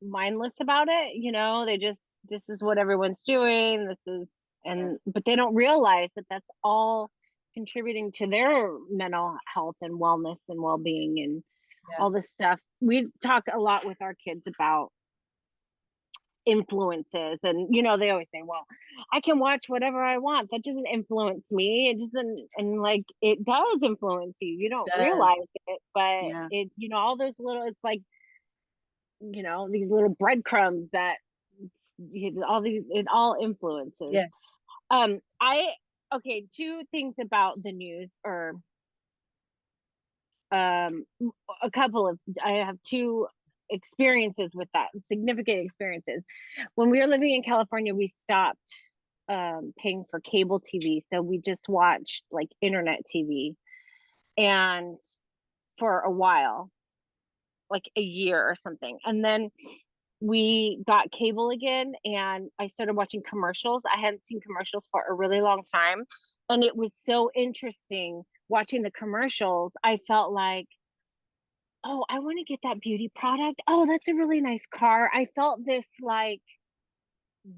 mindless about it, they just this is what everyone's doing. This is Yeah. and but they don't realize that that's all contributing to their mental health and wellness and well-being and Yeah. all this stuff. We talk a lot with our kids about influences and they always say, well, I can watch whatever I want, that doesn't influence me, it doesn't. And like, it does influence you, you don't Does. realize it, but Yeah. it all those little, it's like, these little breadcrumbs that all these, it all influences. Yeah. I Okay, two things about the news, or um a couple of I have two experiences with that, significant experiences. When we were living in California, we stopped paying for cable TV, so we just watched like internet TV, and for a while, like a year or something. And then we got cable again, and I started watching commercials. I hadn't seen commercials for a really long time, and it was so interesting watching the commercials. I felt like, oh, I want to get that beauty product. Oh, that's a really nice car. I felt this like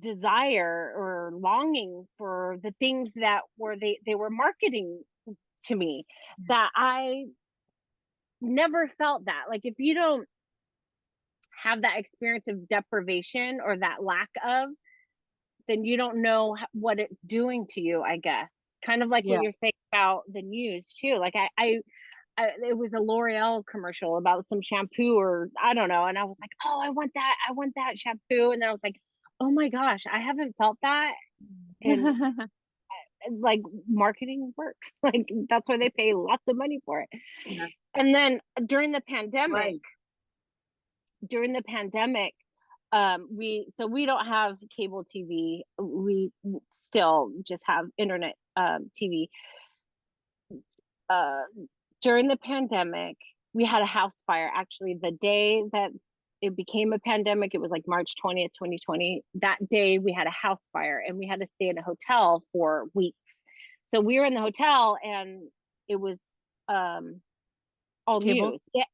desire or longing for the things that they were marketing to me, that I never felt that. Like, if you don't have that experience of deprivation or that lack of, then you don't know what it's doing to you, I guess. Kind of like what Yeah. you're saying about the news too. Like, it was a L'Oreal commercial about some shampoo, or I don't know, and I was like, "Oh, I want that shampoo," and then I was like, "Oh my gosh, I haven't felt that." And like, marketing works, like that's why they pay lots of money for it. Yeah. And then Right. during the pandemic, we don't have cable TV. We still just have internet TV. uh During the pandemic, we had a house fire. Actually, the day that it became a pandemic, it was like March 20th, 2020. That day we had a house fire, and we had to stay in a hotel for weeks. So we were in the hotel, and it was um all Cable. news. Yeah,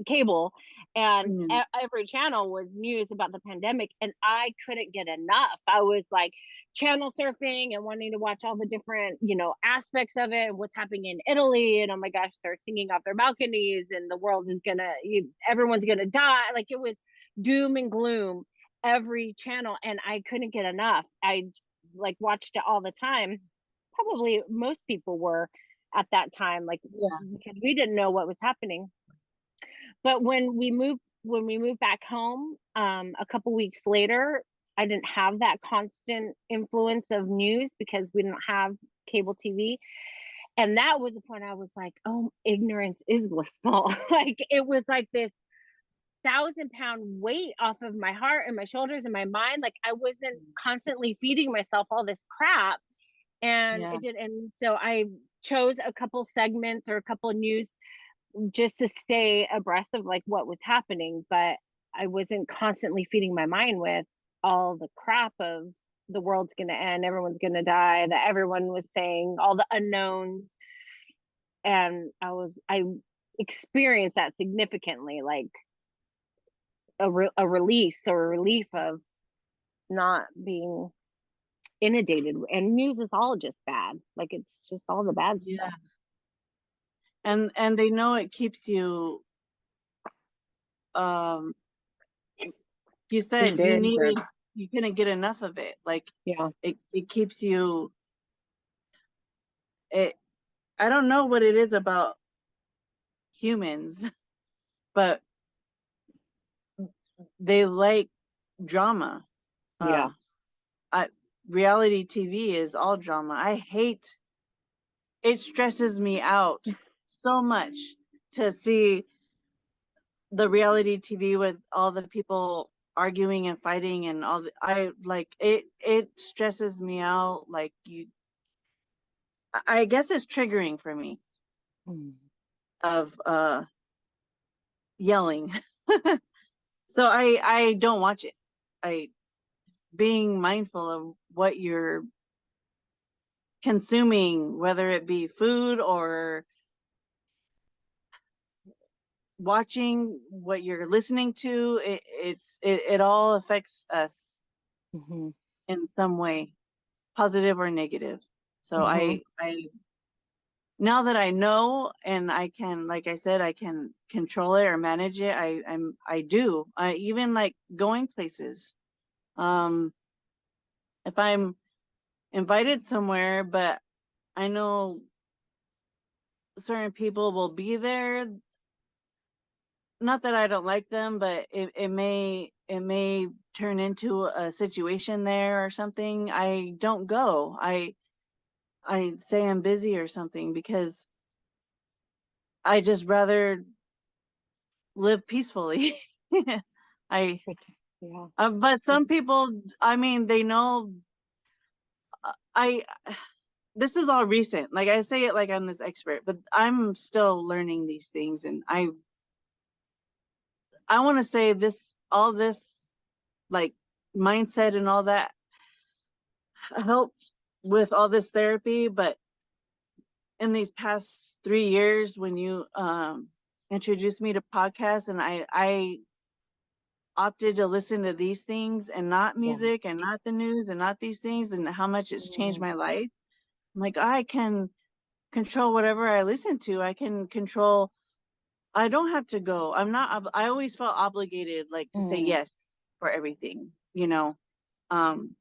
cable, and Mm. every channel was news about the pandemic, and I couldn't get enough. I was like channel surfing and wanting to watch all the different, aspects of it, and what's happening in Italy, and oh my gosh, they're singing off their balconies, and the world is everyone's gonna die. Like, it was doom and gloom every channel, and I couldn't get enough. I like watched it all the time. Probably most people were at that time, like, Yeah. because we didn't know what was happening. But when we moved back home, a couple weeks later, I didn't have that constant influence of news because we didn't have cable TV. And that was the point I was like, oh, ignorance is blissful. Like, it was like this 1,000-pound weight off of my heart and my shoulders and my mind. Like, I wasn't constantly feeding myself all this crap. And Yeah. it did. And so I chose a couple segments or a couple of news just to stay abreast of like what was happening, but I wasn't constantly feeding my mind with all the crap of the world's going to end, everyone's going to die, that everyone was saying, all the unknowns. And I experienced that significantly, like a release or a relief of not being inundated. And news is all just bad, like it's just all the bad Yeah. stuff. And they know it keeps you um you We said, did good. you couldn't get enough of it. Like Yeah. it keeps you it I don't know what it is about humans, but they like drama. Yeah. Uh I reality TV is all drama. It stresses me out so much to see the reality TV with all the people arguing and fighting and I like it stresses me out like I guess it's triggering for me Mm. of yelling. So I don't watch it. I being mindful of what you're consuming, whether it be food or watching, what you're listening to, it all affects us Mhm. in some way, positive or negative. So Mhm. I now that I know and I can, like I said, I can control it or manage it, I do. I even like going places. Um, if I'm invited somewhere, but I know certain people will be there, not that I don't like them, but it may turn into a situation there or something. I don't go. I say I'm busy or something because I just rather live peacefully. I Yeah. but some people, I mean, they know I this is all recent. Like I say it like I'm this expert, but I'm still learning these things and I want to say this all this like mindset and all that helped with all this therapy, but in these past 3 years when you introduced me to podcasts and I opted to listen to these things and not Yeah. music and not the news and not these things and how much it's changed Mm. my life. Like I can control whatever I listen to. I can control I don't have to go. I always felt obligated like to say Mm. yes for everything, you know. Um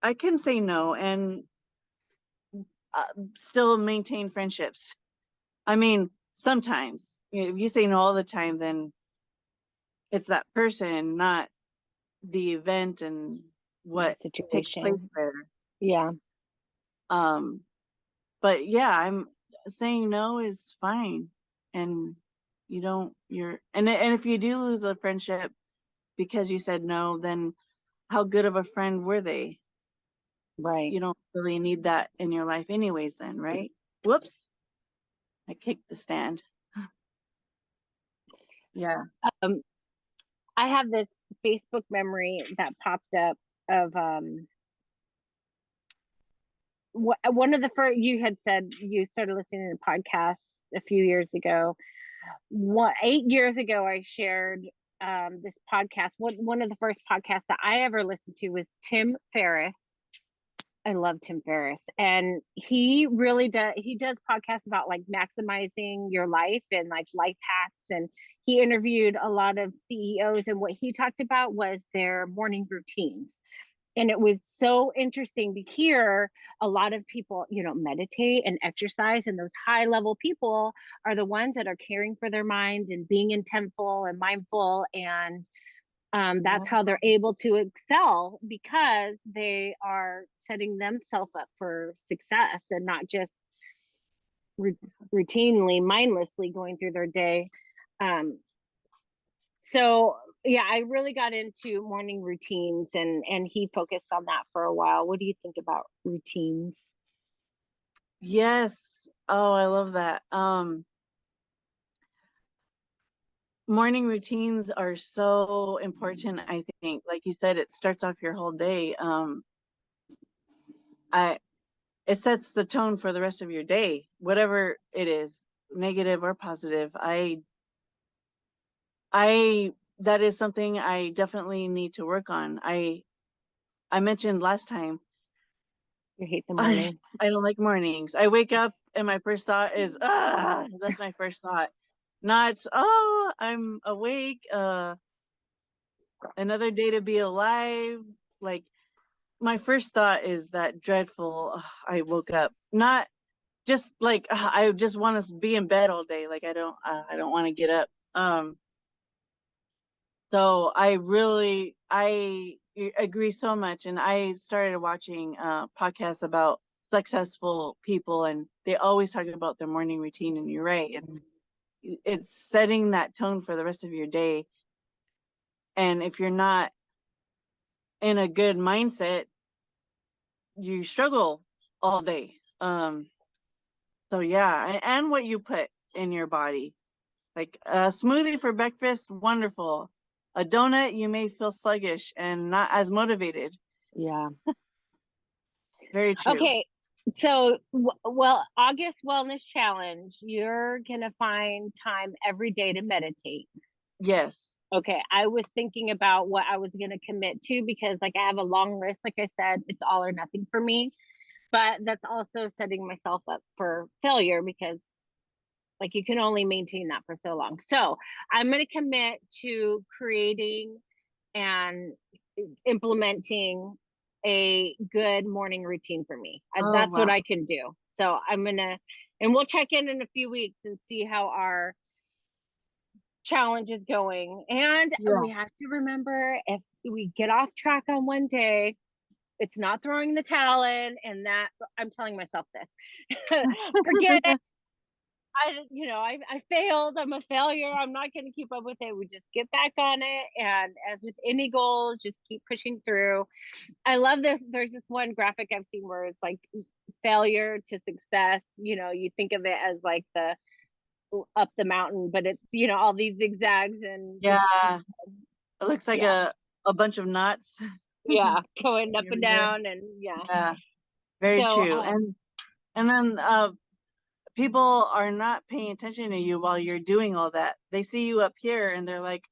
I can say no and uh, still maintain friendships. I mean, sometimes if you say no all the time, then it's that person, not the event and The what takes place situation. there. Yeah. Um, but yeah, I'm saying no is fine, and you don't. And if you do lose a friendship because you said no, then how good of a friend were they? Right. You don't really need that in your life, anyways. Then, right? Whoops! I kicked the stand. Yeah. Um, I have this Facebook memory that popped up of one of the first. You had said you started listening to podcasts a few years ago. 8 years ago, I shared this podcast. One of the first podcasts that I ever listened to was Tim Ferriss. I love Tim Ferriss, and he really does. He does podcasts about like maximizing your life and like life hacks. And he interviewed a lot of CEOs, and what he talked about was their morning routines. And it was so interesting to hear a lot of people, meditate and exercise, and those high level people are the ones that are caring for their mind and being intentful and mindful, and Yeah. that's how they're able to excel because they are setting themselves up for success and not just r- routinely mindlessly going through their day. Um, so yeah, I really got into morning routines, and he focused on that for a while. What do you think about routines? Yes. Oh, I love that. Morning routines are so important, I think. Like you said, it starts off your whole day. I It sets the tone for the rest of your day, whatever it is, negative or positive. I that is something I definitely need to work on. I mentioned last time You hate the I morning. I don't like mornings. I wake up and my first thought is, ah, that's my first thought. Not, oh, I'm awake. another day to be alive. Like, my first thought is that dreadful, I woke up. Not just like, I just want to be in bed all day. Like, I don't want to get up. So I agree so much. And I started watching podcasts about successful people, and they always talk about their morning routine. And you're right. It's setting that tone for the rest of your day. And if you're not in a good mindset, you struggle all day. So yeah, and what you put in your body. Like a smoothie for breakfast, wonderful. A donut, you may feel sluggish and not as motivated. Yeah. Very true. Okay. So, well, August Wellness Challenge, you're going to find time every day to meditate. Yes. Okay. I was thinking about what I was going to commit to because, like, I have a long list. Like I said, it's all or nothing for me. But that's also setting myself up for failure because, like, you can only maintain that for so long. So, I'm going to commit to creating and implementing a good morning routine for me. Oh That's what wow. I can do. So I'm gonna, and we'll check in a few weeks and see how our challenge is going. And Yeah. we have to remember, if we get off track on one day, it's not throwing the towel in. And that, I'm telling myself this, forget it. I failed. I'm a failure. I'm not going to keep up with it. We just get back on it. And as with any goals, just keep pushing through. I love this. There's this one graphic I've seen where it's like failure to success. You think of it as like the up the mountain, but it's, all these zigzags and it's, Yeah. It looks like yeah, a bunch of knots. yeah, going up and Everywhere. down and yeah. Yeah. Very So, true. And then people are not paying attention to you while you're doing all that. They see you up here and they're like,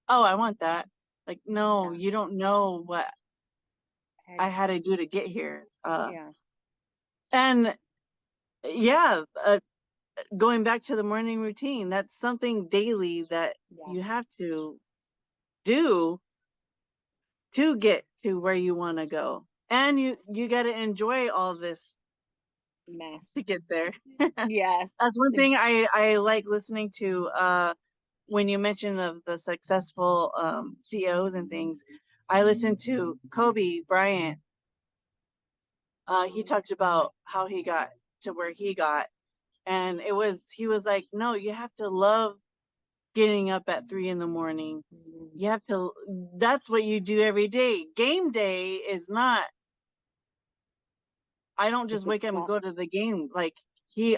"Oh, I want that." Like, no, yeah, you don't know what I and had to do to get here. yeah, And yeah, going back to the morning routine, that's something daily that yeah, you have to do to get to where you want to go. And you got to enjoy all this mess. to get there. Yes. That's one thing I like listening to when you mention of the successful CEOs and things. I listened to Kobe Bryant. He talked about how he got to where he got, and he was like, no, you have to love getting up at 3 in the morning. Mhm. You have to, that's what you do every day. Game day is not, I don't It's just wake up and success. go to the game. Like,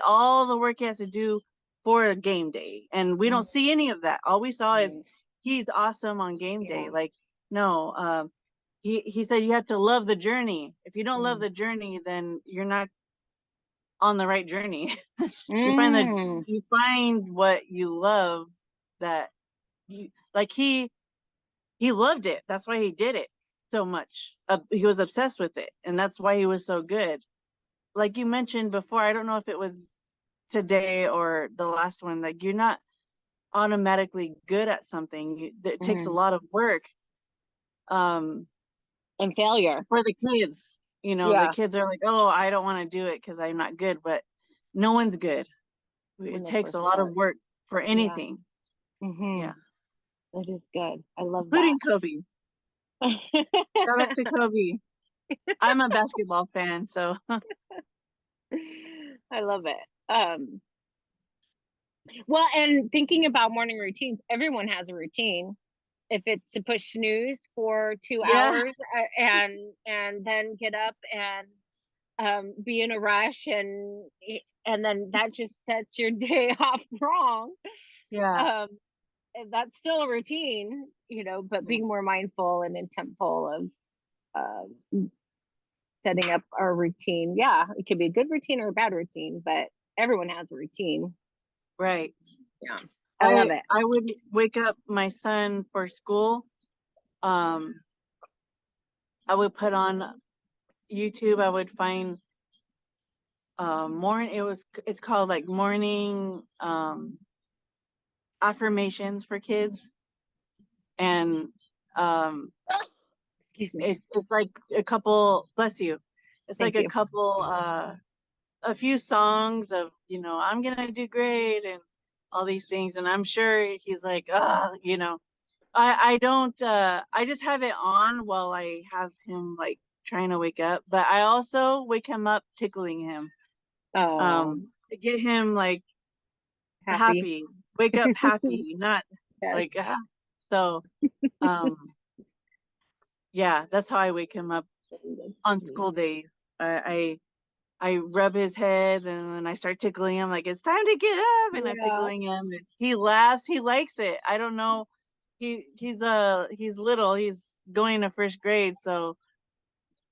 all the work he has to do for a game day. And we don't Mhm. see any of that. All we saw is Right. he's awesome on game day. Yeah. Like, no, he said you have to love the journey. If you don't love Mm. the journey, then you're not on the right journey. you find that Mm. you find what you love, that you like. He loved it. That's why he did it so much. He was obsessed with it, and that's why he was so good. Like you mentioned before, I don't know if it was today or the last one. Like, you're not automatically good at something. It takes a Mm. lot of work. Um, And failure. for the kids, the Yeah. kids are like, "Oh, I don't want to do it because I'm not good." But no one's good. When It they takes a first lot of start. work for Yeah. anything. Hmm. Yeah, That is good. I love that. including Kobe. Shout out to Kobe. I'm a basketball fan, so I love it. Well, and thinking about morning routines, everyone has a routine. If it's to push snooze for two yeah, hours and then get up and be in a rush and then that just sets your day off wrong. yeah, Um, and that's still a routine, but yeah. being more mindful and intentful of setting up our routine. Yeah, it could be a good routine or a bad routine, but everyone has a routine. Right. Yeah, I love it. I would wake up my son for school. Um, I would put on YouTube. I would find morning. It's called like morning affirmations for kids, and Excuse me. It's like a couple, bless you. It's like Thank a you. couple, a few songs of, I'm gonna do great and all these things. And I'm sure he's like, I don't, I just have it on while I have him like trying to wake up, but I also wake him up tickling him, Oh, to get him like happy. happy, wake up happy, not Yes. like, so, um, yeah, that's how I wake him up That's on sweet. school days. I rub his head and then I start tickling him like it's time to get up, and I'm Yeah. tickling him and he laughs. He likes it. I don't know. He's little. He's going to first grade, so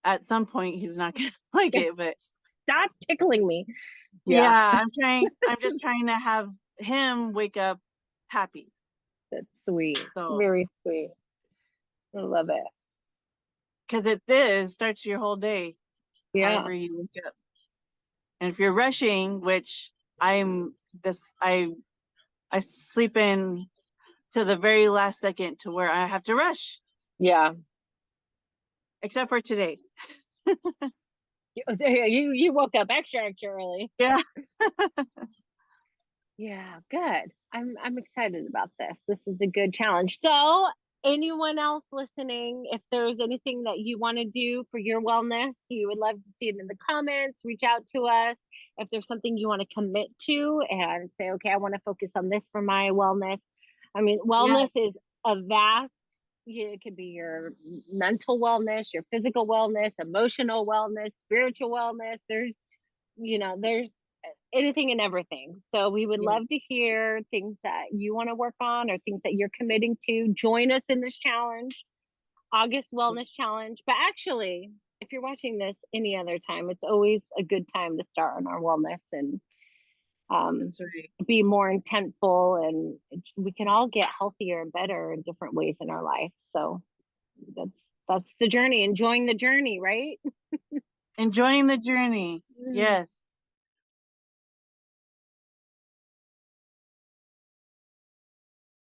at some point he's not gonna like it. But Stop tickling me. Yeah, yeah, I'm just trying to have him wake up happy. that's sweet. So Very sweet. I love it. because it starts your whole day, Yeah. however you wake up. And if you're rushing, which I'm this I sleep in to the very last second to where I have to rush, Yeah. except for today. You woke up extra early. Yeah. Yeah, good. I'm excited about this. This is a good challenge. So, anyone else listening, if there's anything that you want to do for your wellness, you would love to see it in the comments, reach out to us. If there's something you want to commit to and say, okay, I want to focus on this for my wellness. I mean, Yeah. wellness is a vast, it could be your mental wellness, your physical wellness, emotional wellness, spiritual wellness. There's anything and everything. So we would Yeah. love to hear things that you want to work on or things that you're committing to. Join us in this challenge, August Wellness Challenge. But actually, if you're watching this any other time, it's always a good time to start on our wellness and um, That's right. be more intentful. And we can all get healthier and better in different ways in our life. So that's that's the journey, enjoying the journey, right? Enjoying the journey. Mm. Yes.